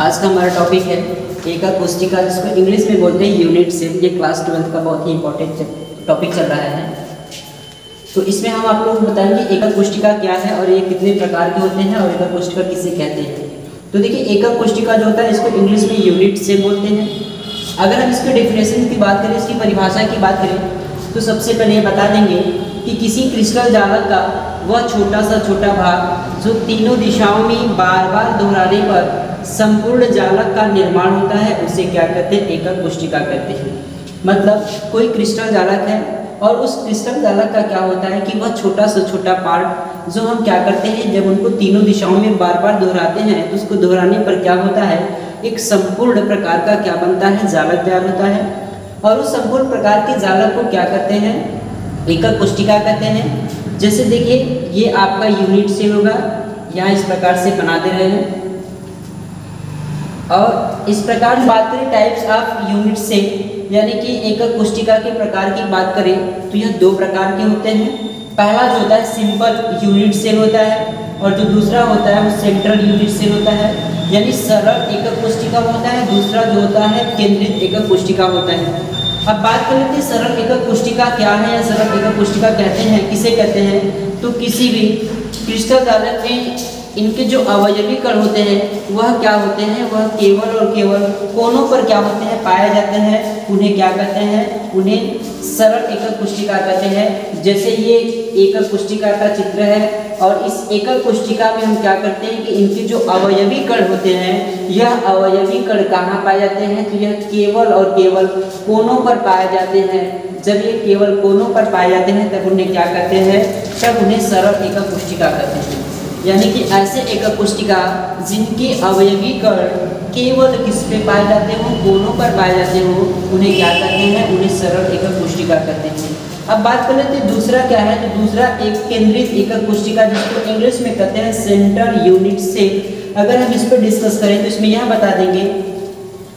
आज का हमारा टॉपिक है एकक कोशिका, जिसको इंग्लिश में बोलते हैं यूनिट सेल। ये क्लास 12 का बहुत ही इंपॉर्टेंट टॉपिक चल रहा है। तो इसमें हम आप लोग बताएंगे एकक कोशिका क्या है और ये कितने प्रकार के होते हैं और एकक कोशिका किसे कहते हैं। तो देखिए, एकक कोशिका जो होता है इसको इंग्लिश में यूनिट सेल बोलते हैं। अगर हम इसके डेफिनेशन की बात करें, इसकी परिभाषा की बात करें, तो सबसे पहले ये बता देंगे कि किसी क्रिस्टल जालक का वह छोटा सा छोटा भाग जो तीनों दिशाओं में बार बार दोहराने पर संपूर्ण जालक का निर्माण होता है, उसे क्या कहते हैं? एकक कोशिका कहते हैं। मतलब कोई क्रिस्टल जालक है और उस क्रिस्टल जालक का क्या होता है कि वह छोटा से छोटा पार्ट जो हम क्या करते हैं, जब उनको तीनों दिशाओं में बार बार दोहराते हैं तो उसको दोहराने पर क्या होता है, एक संपूर्ण प्रकार का क्या बनता है, जालक तैयार होता है। और उस संपूर्ण प्रकार के जालक को क्या कहते हैं? एकक कोशिका कहते हैं। जैसे देखिए, ये आपका यूनिट सेल होगा, यहाँ इस प्रकार से बना दे रहे हैं। और इस प्रकार की बात करें टाइप्स ऑफ यूनिट सेल, यानी कि एकक कोशिका के प्रकार की बात करें तो यह दो प्रकार के होते हैं। पहला जो होता है सिंपल यूनिट सेल होता है और जो दूसरा होता है वो सेंट्रल यूनिट सेल होता है, यानी सरल एकक कोशिका होता है। दूसरा जो होता है केंद्रित एकक कोशिका होता है। अब बात कर लेते हैं सरल एकक कोशिका क्या है या सरल एकक कोशिका कहते हैं किसे कहते हैं। तो किसी भी क्रिस्टल जालक में इनके जो अवयवी कण होते हैं वह क्या होते हैं, वह केवल और केवल कोनों पर क्या होते हैं, पाए जाते हैं। उन्हें क्या कहते हैं? उन्हें सरल एकक कोशिका कहते हैं। जैसे ये एकक कोशिका का चित्र है और इस एकक कोशिका में हम क्या करते हैं कि इनके जो अवयवी कण होते हैं, यह अवयवी कण कहाँ पाए जाते हैं? तो यह केवल और केवल कोनों पर पाए जाते हैं। जब ये केवल कोनों पर पाए जाते हैं तब उन्हें क्या कहते हैं? तब उन्हें सरल एकक कोशिका कहते हैं। यानी कि ऐसे एकक कोशिका जिनके अवयवी कण केवल किस पे पाए जाते हो, कोनों पर पाए जाते हो, उन्हें क्या कहते हैं? उन्हें सरल एकक कोशिका कहते हैं। अब बात कर लेते हैं दूसरा क्या है। तो दूसरा एक केंद्रित एकक कोशिका, जिसको इंग्लिश में कहते हैं सेंट्रल यूनिट सेल। अगर हम इस पर डिस्कस करें तो इसमें यह बता देंगे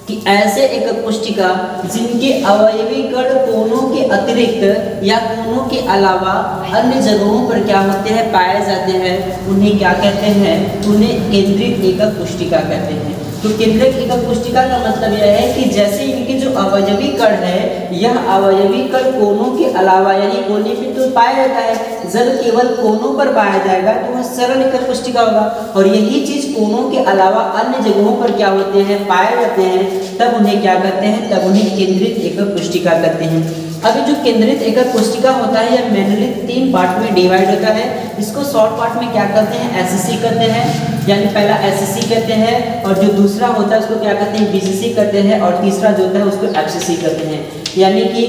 कि ऐसे एकक कोशिका जिनके अवयवी कण कोनों के अतिरिक्त या कोनों के अलावा अन्य जगहों पर क्या होते हैं, पाए जाते हैं, उन्हें क्या कहते हैं? उन्हें केंद्रित एकक कोशिका कहते हैं। तो केंद्रित एकक कोशिका का मतलब यह है कि जैसे इनके जो अवयवी कण है, यह अवयवी कण कोनों के अलावा यानी कोने पे तो पाया जाता है, जब केवल कोनों पर पाया जाएगा तो वह सरल एकक कोशिका होगा। और यही चीज कोनों के अलावा अन्य जगहों पर क्या होते हैं, पाए जाते हैं, तब उन्हें क्या कहते हैं? तब उन्हें केंद्रित एकक कोशिका कहते हैं। अभी जो केंद्रित एकक कोशिका होता है यह मेनली 3 पार्ट में डिवाइड होता है। इसको शॉर्ट पार्ट में क्या करते हैं? एसएससी कहते हैं, यानी पहला एसएससी कहते हैं, और जो दूसरा होता है उसको क्या कहते हैं? बीसीसी कहते हैं, और तीसरा जो होता है उसको एफसीसी कहते हैं। यानी कि